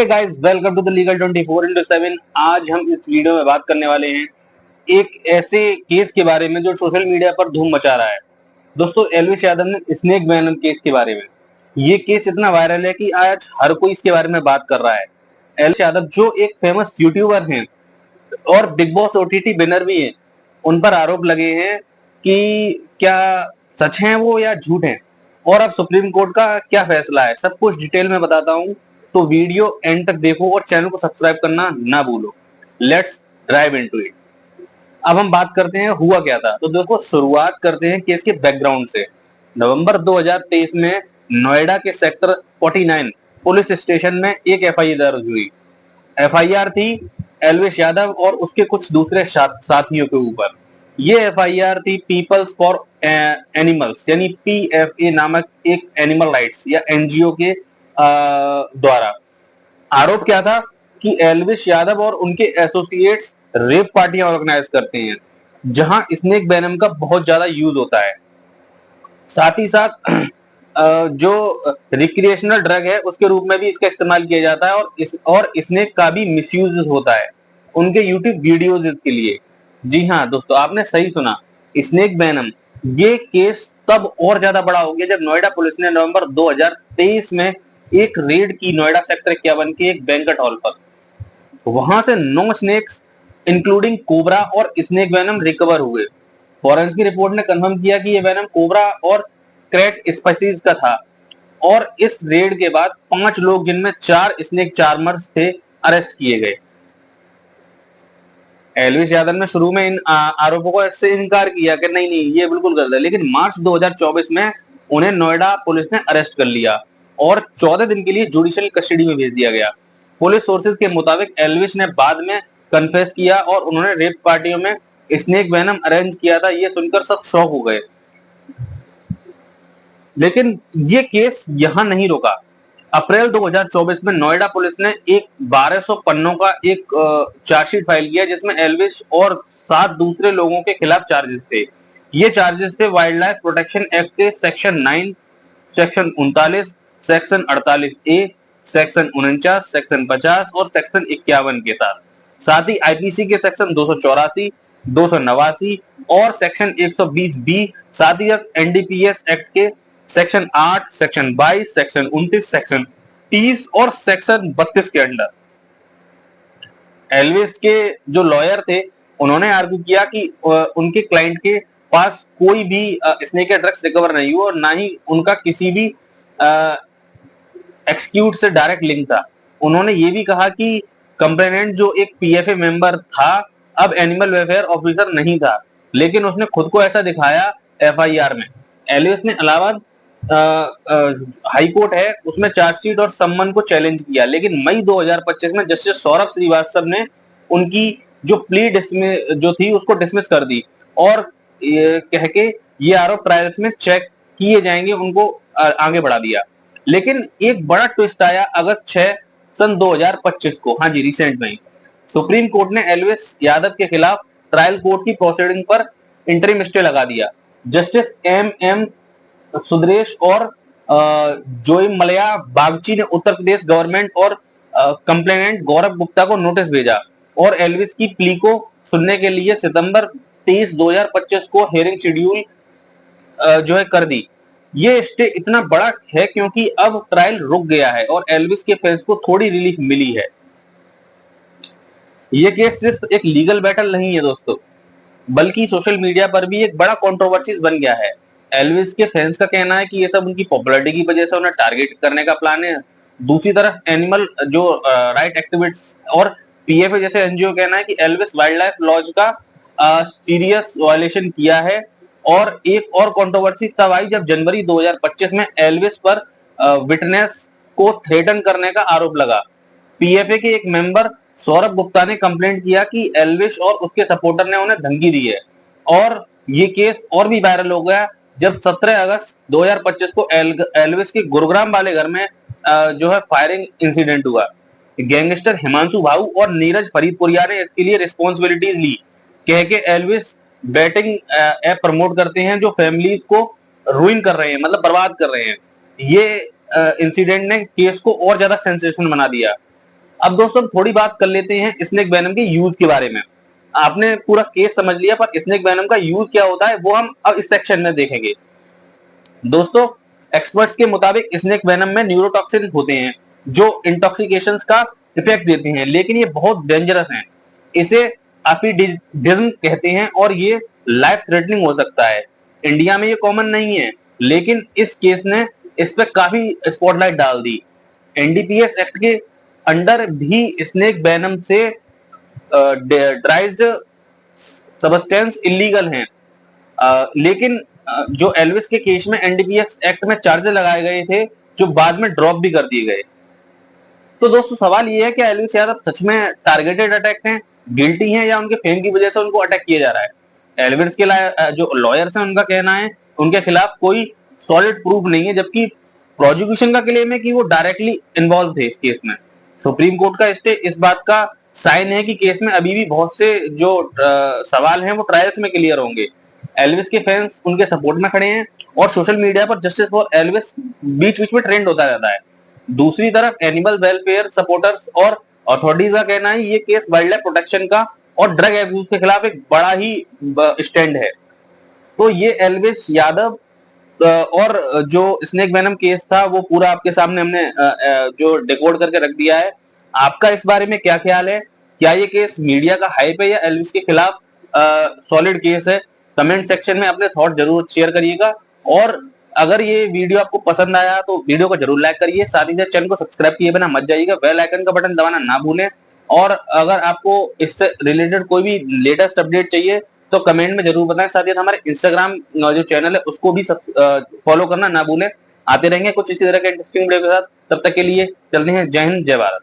Hey guys, welcome to the legal 24x7। आज हम इस वीडियो में बात करने वाले हैं एक ऐसे केस के बारे में जो सोशल मीडिया पर धूम मचा रहा है। दोस्तों, एल्विश यादव ने स्नेक वेनम केस के बारे में। ये केस इतना वायरल है कि आज हर कोई इसके बारे में बात कर रहा है। एल्विश यादव जो एक फेमस यूट्यूबर हैं और बिग बॉस ओटीटी विनर भी हैं, उन पर आरोप लगे हैं कि क्या सच हैं वो या झूठ हैं, और अब सुप्रीम कोर्ट का क्या फैसला है, सब कुछ डिटेल में बताता हूं। तो वीडियो एंड तक देखो और चैनल को सब्सक्राइब करना ना भूलो। Let's drive into it. अब हम बात करते हैं हुआ क्या था। तो देखो, शुरुआत करते हैं केस के बैकग्राउंड से। नवंबर 2023 में नोएडा के सेक्टर 49 पुलिस स्टेशन में एक एफआईआर दर्ज हुई। एफआईआर थी एल्विश यादव और उसके कुछ दूसरे साथियों के ऊपर। ये एफआईआर थी पीपल्स फॉर एनिमल्स यानी पीएफए नामक एक एनिमल राइट्स या एनजीओ के द्वारा। आरोप क्या था कि एल्विश यादव और उनके एसोसिएट्स रेप पार्टियां ऑर्गेनाइज करते हैं जहां स्नेक वेनम का बहुत ज्यादा यूज होता है। साथ ही साथ जो रिक्रिएशनल ड्रग है उसके रूप में भी इसका इस्तेमाल किया जाता है और स्नेक का भी मिसयूज होता है उनके यूट्यूब वीडियोज के लिए। जी हाँ दोस्तों, आपने सही सुना, स्नेक वेनम। ये केस तब और ज्यादा बड़ा हो गया जब नोएडा पुलिस ने नवंबर 2023 में एक रेड की नोएडा सेक्टर 51 के एक बैंक्वेट हॉल पर। वहां से 9 स्नेक्स इंक्लूडिंग कोबरा और स्नेक वेनम रिकवर हुए। फॉरेंसिक रिपोर्ट ने कंफर्म किया कि ये वेनम कोबरा और क्रेट स्पीसीज का था। और इस रेड के बाद 5 लोग, जिनमें 4 स्नेक चार्मर्स थे, अरेस्ट किए गए। एल्विश यादव ने शुरू में इन आरोपों को इससे इनकार किया कि नहीं नहीं ये बिल्कुल गलत है, लेकिन मार्च 2024 में उन्हें नोएडा पुलिस ने अरेस्ट कर लिया और 14 दिन के लिए जुडिशियल कस्टडी में भेज दिया गया। पुलिस सोर्सेज के मुताबिक एल्विश ने बाद में कन्फेस किया और उन्होंने रेप पार्टियों में स्नेक वेनम अरेंज किया था। ये सुनकर सब शॉक हो गए। लेकिन ये केस यहां नहीं रुका। अप्रैल 2024 में नोएडा पुलिस ने एक 1200 पन्नों का एक चार्जशीट फाइल किया जिसमें एल्विश और 7 दूसरे लोगों के खिलाफ चार्जेस थे। ये चार्जेस थे वाइल्ड लाइफ प्रोटेक्शन एक्ट के section 9, section 39, section 48A, section 49, section 50 और सेक्शन 51 के साथ। साथ ही आईपीसी के सेक्शन 284, 289 और सेक्शन 120B, साथ ही एनडीपीएस एक्ट के सेक्शन 8, सेक्शन 22, सेक्शन 29, सेक्शन 30 और सेक्शन 32 के अंडर। एल्विस के जो लॉयर थे उन्होंने आर्ग्यू किया कि उनके क्लाइंट के पास कोई भी स्नेक ड्रग्स रिकवर नहीं हुआ और ना ही उनका किसी भी एक्सक्यूट से डायरेक्ट लिंक था। उन्होंने ये भी कहा कि कंप्लेनेंट जो एक पीएफए मेंबर था अब एनिमल वेलफेयर ऑफिसर नहीं था, लेकिन उसने खुद को ऐसा दिखाया एफआईआर में। एल्विस ने इलाहाबाद हाई कोर्ट है उसमें चार्जशीट और सम्मन को चैलेंज किया, लेकिन मई 2025 में जस्टिस सौरभ श्रीवास्तव ने उनकी जो प्ली जो थी उसको डिसमिस कर दी और कह के ये आरोप ट्रायल्स में चेक किए जाएंगे, उनको आगे बढ़ा दिया। लेकिन एक बड़ा ट्विस्ट आया अगस्त 6 सन 2025 को। हाँ जी, रिसेंट में सुप्रीम कोर्ट ने एल्विस यादव के खिलाफ ट्रायल कोर्ट की प्रोसीडिंग पर इंटरिम स्टे लगा दिया। जस्टिस एम सुंदरेश और जोई मलया बागची ने उत्तर प्रदेश गवर्नमेंट और कंप्लेनेंट गौरव गुप्ता को नोटिस भेजा और एल्विस की प्ली को सुनने के लिए सितंबर 23, 2025 को हियरिंग शेड्यूल जो है कर दी। ये स्टे इतना बड़ा है क्योंकि अब ट्रायल रुक गया है और एल्विस के फैंस को थोड़ी रिलीफ मिली है। ये केस सिर्फ एक लीगल बैटल नहीं है दोस्तों, बल्कि सोशल मीडिया पर भी एक बड़ा कंट्रोवर्सी बन गया है। एल्विस के फैंस का कहना है कि ये सब उनकी पॉपुलैरिटी की वजह से उन्हें टारगेट करने का प्लान है। दूसरी तरफ एनिमल जो राइट एक्टिविस्ट और पीएफए जैसे एनजीओ कहना है कि एल्विस वाइल्ड लाइफ लॉज का सीरियस वायलेशन किया है। और एक और कंट्रोवर्सी तब आई जब जनवरी 2025 में एल्विस पर विटनेस को थ्रेटन करने का आरोप लगा। पीएफए के एक मेंबर सौरभ गुप्ता ने कंप्लेंट किया कि एल्विश और उसके सपोर्टर ने उन्हें धमकी दी है और ये केस और भी वायरल हो गया जब 17 अगस्त 2025 को एल्विस के गुरुग्राम वाले घर में जो है फायरिंग इंसिडेंट हुआ। गैंगस्टर हिमांशु भाऊ और नीरज फरीदपुरिया ने इसके लिए रिस्पॉन्सिबिलिटीज ली, कह के एल्विस बैटिंग ऐप प्रमोट करते हैं जो फैमिलीज को रुइन कर रहे हैं, मतलब बर्बाद कर रहे हैं। ये इंसिडेंट ने केस को और ज्यादा सेंसेशन बना दिया। अब दोस्तों थोड़ी बात कर लेते हैं स्नेक वेनम के यूज के बारे में। आपने पूरा केस समझ लिया, पर स्नेक वेनम का यूज क्या होता है वो हम अब इस सेक्शन में देखेंगे। दोस्तों एक्सपर्ट्स के मुताबिक स्नेक वेनम में न्यूरोटॉक्सिन होते हैं जो इंटॉक्सिकेशन का इफेक्ट देते हैं, लेकिन ये बहुत डेंजरस हैं। इसे एपिडिडिज्म कहते हैं और ये लाइफ थ्रेटनिंग हो सकता है। इंडिया में ये कॉमन नहीं है, लेकिन इस केस ने इस पे काफी स्पॉटलाइट डाल दी। एनडीपीएस एक्ट के अंडर भी स्नेक वेनम से ड्राइज्ड सब्सटेंस इलीगल हैं, लेकिन जो एल्विस के केस में एनडीपीएस एक्ट में चार्जेस लगाए गए थे जो बाद में ड्रॉप भी कर दिए गए। तो दोस्तों सवाल ये है कि एल्विस यादव सच में टारगेटेड अटैक हैं, गिल्टी हैं, या उनके फेम की वजह से उनको अटैक किया जा रहा है। एल्विस के जो लॉयर्स हैं उनका कहना है उनके खिलाफ कोई सॉलिड प्रूफ नहीं है, जबकि प्रोसिक्यूशन का क्लेम है कि वो डायरेक्टली इन्वॉल्व थे इस केस में। सुप्रीम कोर्ट का स्टे इस बात का साइन है कि केस में अभी भी बहुत से जो सवाल हैं वो ट्रायल्स में क्लियर होंगे। एल्विस के फैंस उनके सपोर्ट में खड़े हैं और सोशल मीडिया पर जस्टिस फॉर एल्विस बीच बीच में ट्रेंड होता रहता है। दूसरी तरफ एनिमल वेलफेयर सपोर्टर्स और अथॉरिटीज का कहना है ये केस वाइल्ड लाइफ प्रोटेक्शन का और ड्रग एब्यूज के खिलाफ एक बड़ा ही स्टैंड है। तो ये एल्विस यादव और जो स्नेक वेनम केस था वो पूरा आपके सामने हमने जो डिकोड करके रख दिया है। आपका इस बारे में क्या ख्याल है? क्या ये केस मीडिया का हाइप है या एल्विस के खिलाफ सॉलिड केस है? कमेंट सेक्शन में अपने थॉट जरूर शेयर करिएगा, और अगर ये वीडियो आपको पसंद आया तो वीडियो को जरूर लाइक करिए, साथ ही साथ चैनल को सब्सक्राइब किए बिना मत जाइएगा, बेल आइकन का बटन दबाना ना भूलें। और अगर आपको इससे रिलेटेड कोई भी लेटेस्ट अपडेट चाहिए तो कमेंट में जरूर बताएं। साथ ही हमारे इंस्टाग्राम जो चैनल है उसको भी फॉलो करना ना भूलें। आते रहेंगे कुछ इसी तरह के इंटरेस्टिंग वीडियो के साथ। तब तक के लिए चलते हैं। जय हिंद, जय भारत।